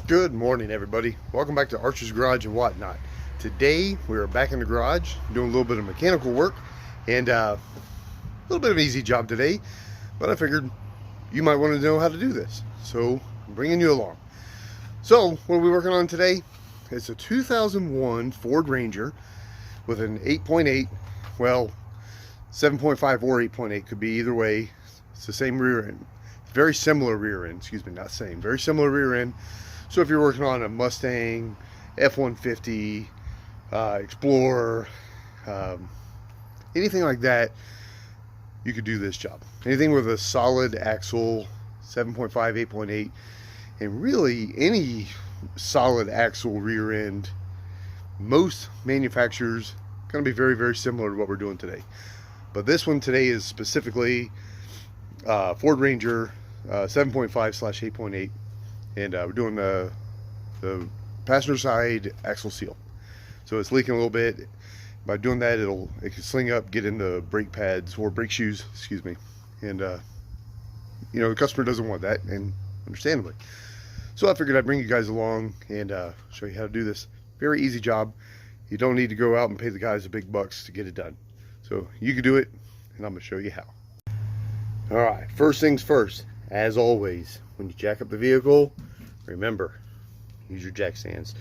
Good morning, everybody. Welcome back to Archer's Garage and Whatnot. Today we're back in the garage doing a little bit of mechanical work and a little bit of an easy job today, but I figured you might want to know how to do this, so I'm bringing you along. So what are we working on today? It's a 2001 Ford Ranger with an 8.8, well, 7.5 or 8.8, could be either way. It's the same rear end, very similar rear end, excuse me, not same, very similar rear end. So if you're working on a Mustang, F-150, Explorer, anything like that, you could do this job. Anything with a solid axle, 7.5, 8.8, and really any solid axle rear end, most manufacturers going to be very, very similar to what we're doing today. But this one today is specifically Ford Ranger 7.5/8.8. And we're doing the passenger side axle seal. So it's leaking a little bit. By doing that, it can sling up, get in the brake pads or brake shoes, excuse me. And you know, the customer doesn't want that, and understandably. So I figured I'd bring you guys along and show you how to do this. Very easy job. You don't need to go out and pay the guys the big bucks to get it done. So you can do it, and I'm gonna show you how. All right, first things first, as always, when you jack up the vehicle, remember, use your jack stands.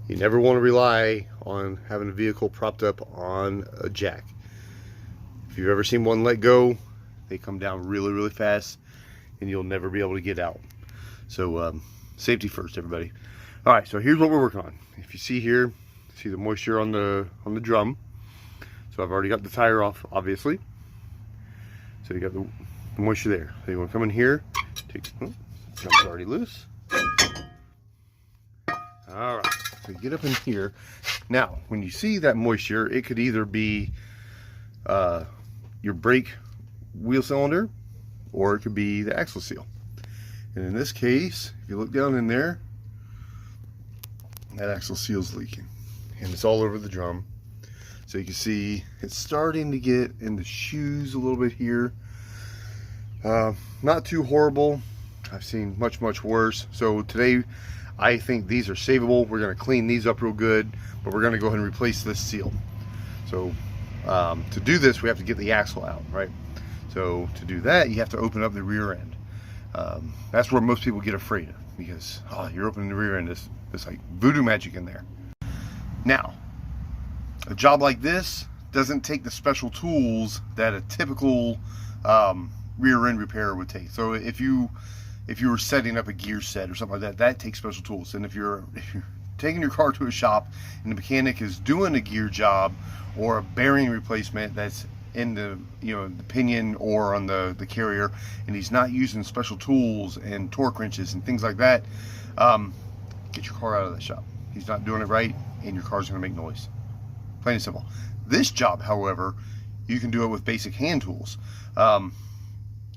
You never want to rely on having a vehicle propped up on a jack. If you've ever seen one let go, they come down really, really fast, and you'll never be able to get out. So safety first, everybody. All right, so here's what we're working on. If you see here, see the moisture on the drum. So I've already got the tire off, obviously. So you got the moisture there. So you want to come in here, take. Jump's already loose. All right, so get up in here. Now, when you see that moisture, it could either be your brake wheel cylinder, or it could be the axle seal. And in this case, if you look down in there, that axle seal's leaking, and it's all over the drum. So you can see it's starting to get in the shoes a little bit here. Not too horrible. I've seen much, much worse. So today, I think these are savable. We're going to clean these up real good, but we're going to go ahead and replace this seal. So to do this, we have to get the axle out, right? So to do that, you have to open up the rear end. That's where most people get afraid of, because you're opening the rear end. It's like voodoo magic in there. Now, a job like this doesn't take the special tools that a typical rear end repair would take. So if you were setting up a gear set or something like that, that takes special tools. And if you're taking your car to a shop and the mechanic is doing a gear job or a bearing replacement that's in the the pinion or on the carrier, and he's not using special tools and torque wrenches and things like that, get your car out of that shop. He's not doing it right, and your car's going to make noise. Plain and simple. This job, however, you can do it with basic hand tools.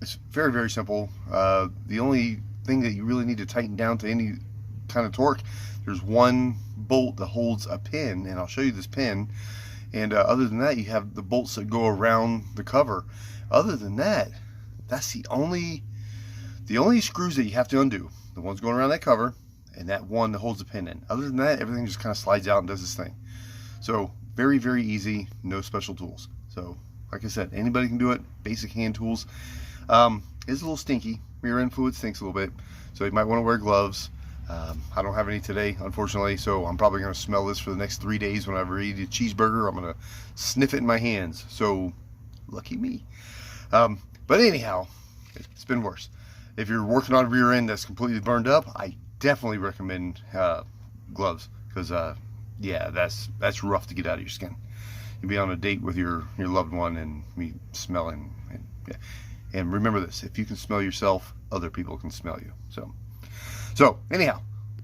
It's very, very simple. The only thing that you really need to tighten down to any kind of torque, there's one bolt that holds a pin, and I'll show you this pin. And other than that, you have the bolts that go around the cover. Other than that, that's the only screws that you have to undo. The ones going around that cover, and that one that holds the pin in. Other than that, everything just kind of slides out and does its thing. So very, very easy, no special tools. So like I said, anybody can do it. Basic hand tools. It's a little stinky. Rear end fluid stinks a little bit, so you might want to wear gloves. I don't have any today, unfortunately, so I'm probably going to smell this for the next 3 days. Whenever I eat a cheeseburger, I'm going to sniff it in my hands. So lucky me. But anyhow, it's been worse. If you're working on a rear end that's completely burned up, I definitely recommend gloves, because yeah, that's rough to get out of your skin. You'll be on a date with your loved one and be smelling. Yeah. And remember this: if you can smell yourself, other people can smell you. So anyhow,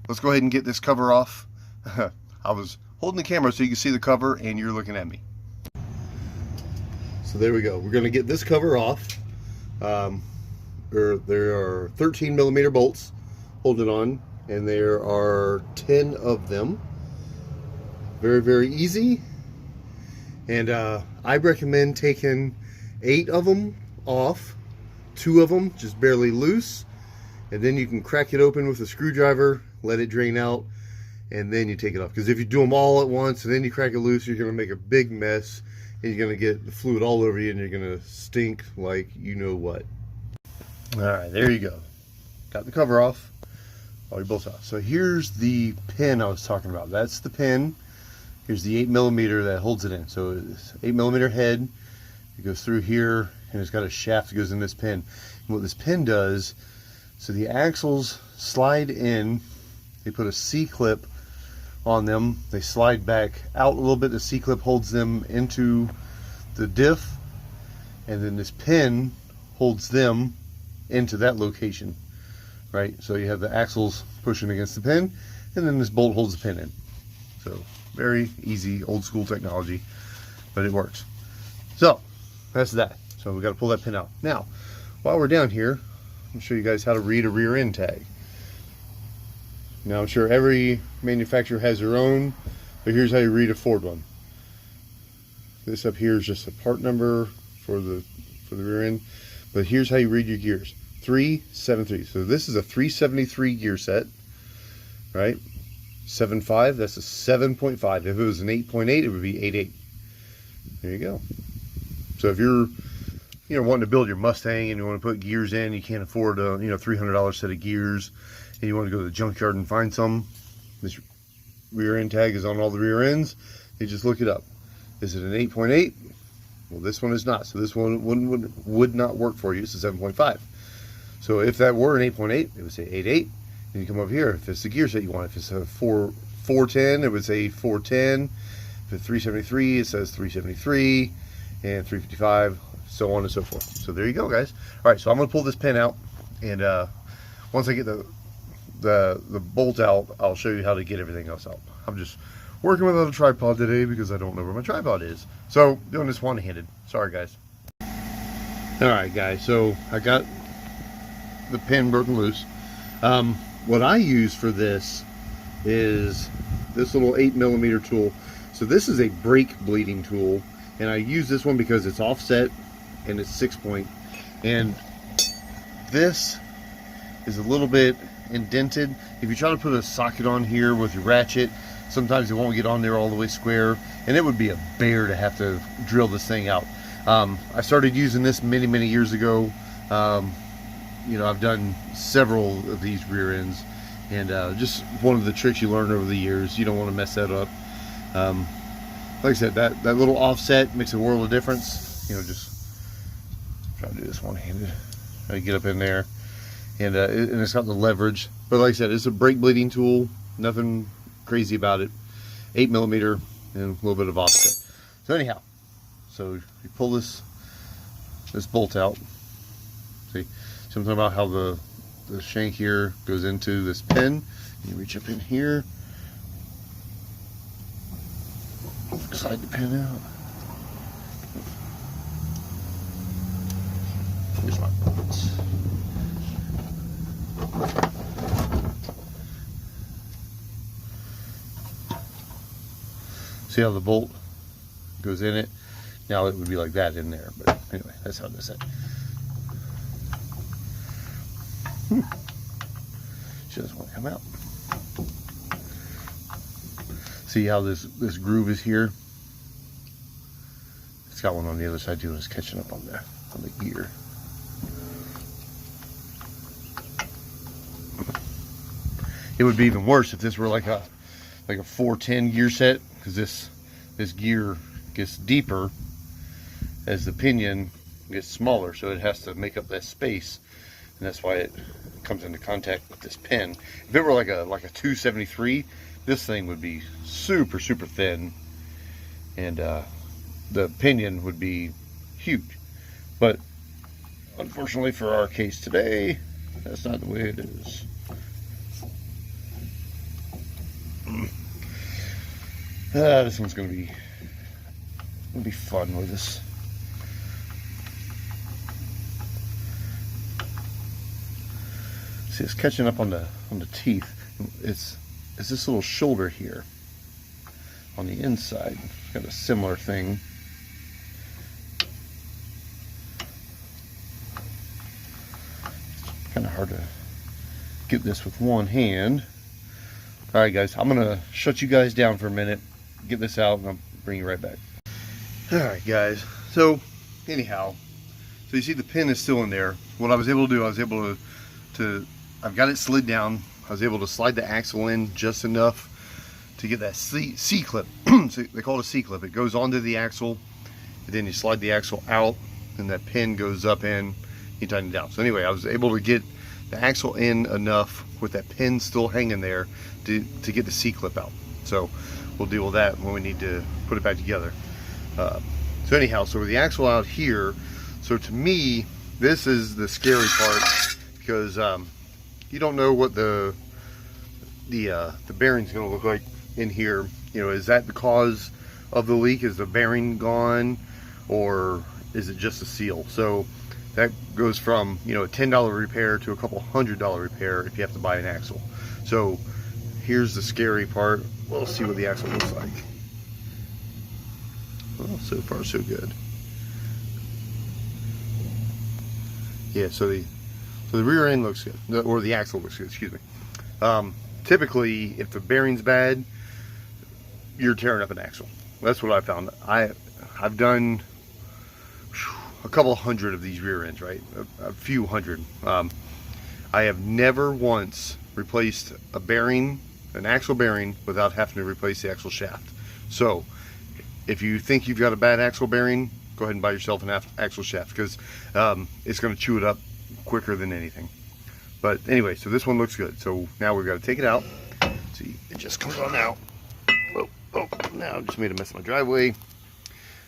let's go ahead and get this cover off. I was holding the camera so you can see the cover, and you're looking at me. So there we go. We're going to get this cover off. There are 13 millimeter bolts holding on, and there are 10 of them. Very, very easy. And I recommend taking 8 of them off, 2 of them just barely loose, and then you can crack it open with a screwdriver, let it drain out, and then you take it off. Because if you do them all at once and then you crack it loose, you're going to make a big mess, and you're going to get the fluid all over you, and you're going to stink like you know what. All right, there you go. Got the cover off. All your bolts out. So here's the pin I was talking about. That's the pin. Here's the 8mm that holds it in. So it's 8mm head. It goes through here, and it's got a shaft that goes in this pin. And what this pin does, so the axles slide in. They put a C-clip on them. They slide back out a little bit. The C-clip holds them into the diff, and then this pin holds them into that location. Right, so you have the axles pushing against the pin, and then this bolt holds the pin in. So very easy, old school technology, but it works. So that's that. So we got to pull that pin out. Now, while we're down here, I'll show you guys how to read a rear end tag. Now I'm sure every manufacturer has their own, but here's how you read a Ford one. This up here is just a part number for the rear end, but here's how you read your gears. 373. So this is a 373 gear set, right? 7.5, that's a 7.5. If it was an 8.8, it would be 8.8. There you go. So if you're wanting to build your Mustang and you want to put gears in, you can't afford a $300 set of gears, and you want to go to the junkyard and find some, this rear end tag is on all the rear ends. You just look it up. Is it an 8.8? Well, this one is not. So this one would not work for you. It's a 7.5. So if that were an 8.8, it would say 8.8. Then you come over here. If it's the gear set you want, if it's a 410, it would say 410. If it's 373, it says 373, and 355, so on and so forth. So there you go, guys. All right, so I'm going to pull this pin out, and once I get the bolt out, I'll show you how to get everything else out. I'm just working without a tripod today because I don't know where my tripod is. So doing this one-handed. Sorry, guys. All right, guys. So I got the pin broken loose. What I use for this is this little 8mm tool. So this is a brake bleeding tool, and I use this one because it's offset and it's 6-point, and this is a little bit indented. If you try to put a socket on here with your ratchet, sometimes it won't get on there all the way square, and it would be a bear to have to drill this thing out. I started using this many years ago. I've done several of these rear ends, and just one of the tricks you learn over the years. You don't want to mess that up. Like I said, that little offset makes a world of difference. Just try to do this one-handed. Try to get up in there, and it's got the leverage. But like I said, it's a brake bleeding tool. Nothing crazy about it. 8mm and a little bit of offset. So anyhow, so you pull this bolt out. See. So I'm talking about how the shank here goes into this pin. You reach up in here, slide the pin out. Here's my bolts. See how the bolt goes in it? Now it would be like that in there, but anyway, that's how it does it. She doesn't want to come out. See how this groove is here? It's got one on the other side too, and it's catching up on the gear. It would be even worse if this were like a 410 gear set, because this gear gets deeper as the pinion gets smaller, so it has to make up that space, and that's why it comes into contact with this pin. If it were like a 273, this thing would be super thin, and the pinion would be huge. But unfortunately for our case today, that's not the way it is. This one's gonna be fun with this. See, it's catching up on the teeth. It's this little shoulder here on the inside. It's got a similar thing. Kind of hard to get this with one hand. All right, guys, I'm gonna shut you guys down for a minute, get this out, and I'll bring you right back. All right, guys. So, anyhow, so you see the pin is still in there. What I was able to do, I was able to I've got it slid down. I was able to slide the axle in just enough to get that C-clip. So they call it a C-clip. It goes onto the axle, and then you slide the axle out, and that pin goes up in, you tighten it down. So anyway, I was able to get the axle in enough with that pin still hanging there to get the C-clip out. So we'll deal with that when we need to put it back together. So anyhow, so with the axle out here, so to me, this is the scary part, because you don't know what the bearing's going to look like in here. You know, is that the cause of the leak? Is the bearing gone, or is it just a seal? So that goes from, you know, a $10 repair to a couple $100 repair if you have to buy an axle. So here's the scary part. We'll see what the axle looks like. Well, so far so good. Yeah, so the rear end looks good, or the axle looks good, excuse me. Typically, if the bearing's bad, you're tearing up an axle. That's what I found. I've done a couple hundred of these rear ends, right? A few hundred. I have never once replaced a bearing, an axle bearing, without having to replace the axle shaft. So if you think you've got a bad axle bearing, go ahead and buy yourself an axle shaft, because it's going to chew it up quicker than anything. But anyway, so this one looks good. So now we've got to take it out. See, it just comes on out. Oh, now I just made a mess of my driveway.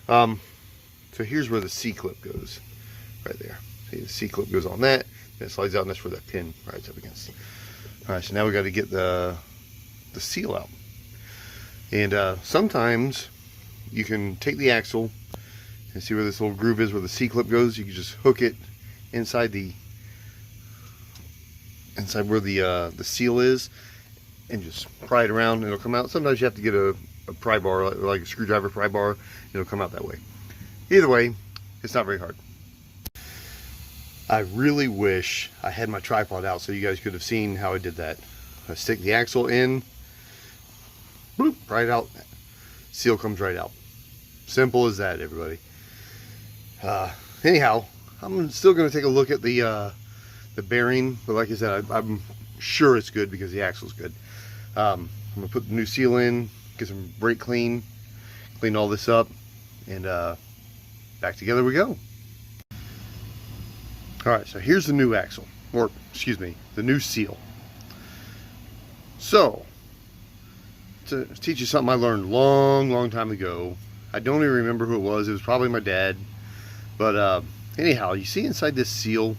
So here's where the C-clip goes, right there. See, the C-clip goes on that, and it slides out, and that's where that pin rides up against. All right, so now we got to get the seal out. And sometimes you can take the axle and see where this little groove is, where the C-clip goes. You can just hook it inside where the seal is, and just pry it around, and it'll come out. Sometimes you have to get a pry bar, like a screwdriver pry bar. It'll come out that way. Either way, it's not very hard. I really wish I had my tripod out so you guys could have seen how I did that. I stick the axle in, bloop, pry it out, seal comes right out. Simple as that, everybody. Anyhow, I'm still going to take a look at the bearing, but like I said, I'm sure it's good because the axle's good. I'm going to put the new seal in, get some brake clean all this up, and back together we go. Alright, so here's the new axle, or excuse me, the new seal. So, to teach you something I learned long time ago. I don't even remember who it was. It was probably my dad. But anyhow, you see inside this seal,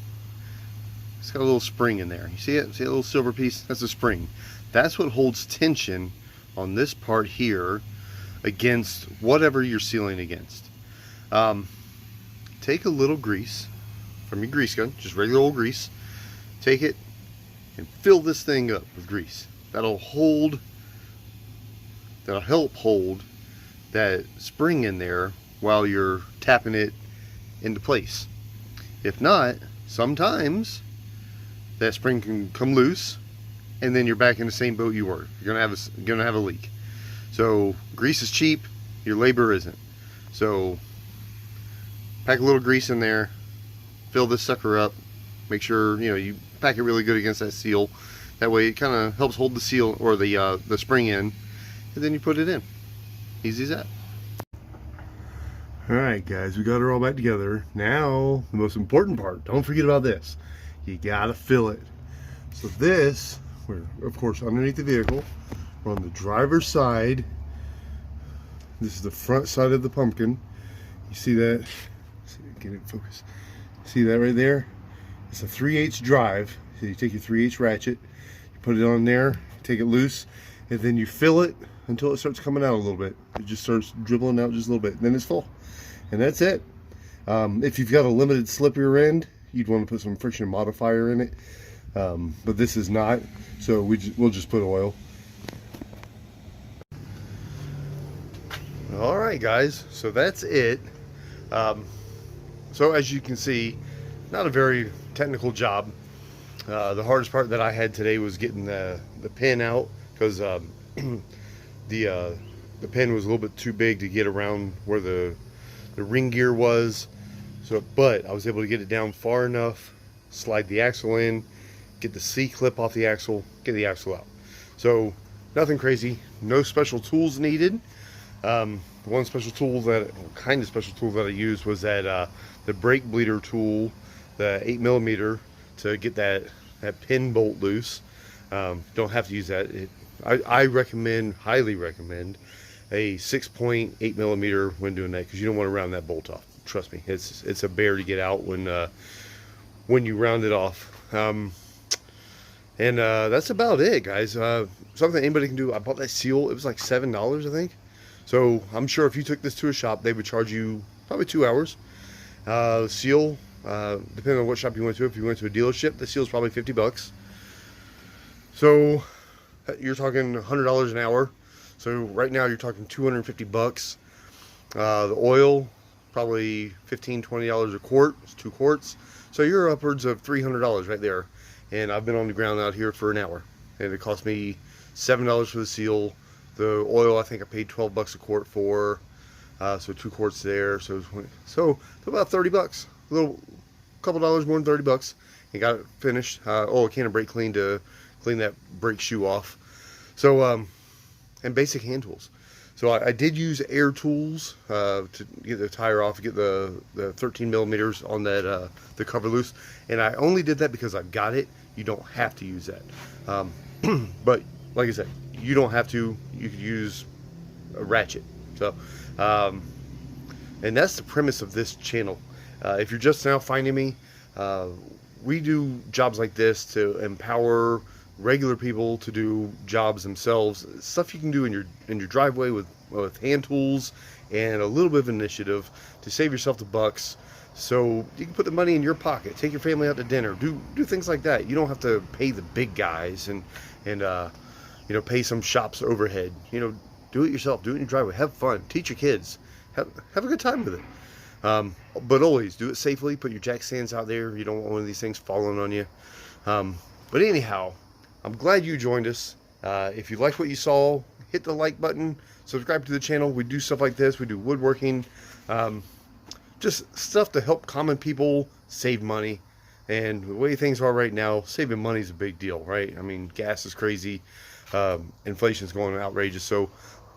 it's got a little spring in there. You see it? See a little silver piece? That's a spring. That's what holds tension on this part here against whatever you're sealing against. Take a little grease from your grease gun, just regular old grease. Take it and fill this thing up with grease. That'll help hold that spring in there while you're tapping it into place. If not, sometimes that spring can come loose, and then you're back in the same boat you were. You're gonna have a leak. So grease is cheap, your labor isn't. So pack a little grease in there, fill this sucker up, make sure you pack it really good against that seal. That way it kind of helps hold the seal or the spring in, and then you put it in. Easy as that. Alright guys, we got her all back together. Now, the most important part, don't forget about this. You gotta fill it. So this, we're of course underneath the vehicle. We're on the driver's side. This is the front side of the pumpkin. You see that? Get it in focus. See that right there? It's a 3/8 drive. So you take your 3/8 ratchet, you put it on there, take it loose, and then you fill it until it starts coming out a little bit. It just starts dribbling out just a little bit, and then it's full. And that's it. If you've got a limited slip rear end, you'd want to put some friction modifier in it. But this is not, so we'll just put oil. Alright guys, so that's it. So as you can see, not a very technical job. The hardest part that I had today was getting the pin out, because the pin was a little bit too big to get around where the ring gear was. So, but I was able to get it down far enough, slide the axle in, get the C-clip off the axle, get the axle out. So nothing crazy, no special tools needed. One special tool kind of special tool that I used was that the brake bleeder tool, the 8mm, to get that pin bolt loose. Don't have to use that. I highly recommend a 6.8mm when doing that, because you don't want to round that bolt off. Trust me, it's a bear to get out when you round it off. And that's about it, guys. Something anybody can do. I bought that seal. It was like $7, I think. So I'm sure if you took this to a shop, they would charge you probably 2 hours. Seal, depending on what shop you went to. If you went to a dealership, the seal is probably $50. So you're talking $100 an hour. So right now you're talking $250. The oil, probably $15-20 a quart. It's 2 quarts. So you're upwards of $300 right there. And I've been on the ground out here for an hour, and it cost me $7 for the seal. The oil, I think I paid $12 a quart for, so 2 quarts there. So about $30, a couple dollars more than $30, and got it finished. A can of brake clean to clean that brake shoe off. So and basic hand tools. So I did use air tools to get the tire off, get the 13mm on that the cover loose, and I only did that because I've got it. You don't have to use that, but like I said, you don't have to. You could use a ratchet. So, and that's the premise of this channel. If you're just now finding me, we do jobs like this to empower regular people to do jobs themselves. Stuff you can do in your driveway with hand tools and a little bit of initiative to save yourself the bucks, so you can put the money in your pocket, take your family out to dinner, do things like that. You don't have to pay the big guys and pay some shop's overhead. Do it yourself, do it in your driveway, have fun, teach your kids, have a good time with it. But always do it safely. Put your jack stands out there. You don't want one of these things falling on you. But anyhow, I'm glad you joined us. If you liked what you saw, hit the like button, subscribe to the channel. We do stuff like this. We do woodworking, just stuff to help common people save money. And the way things are right now, saving money is a big deal, right? I mean, gas is crazy. Inflation's going outrageous. So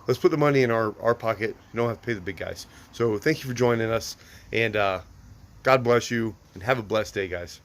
let's put the money in our pocket. You don't have to pay the big guys. So thank you for joining us, and God bless you, and have a blessed day, guys.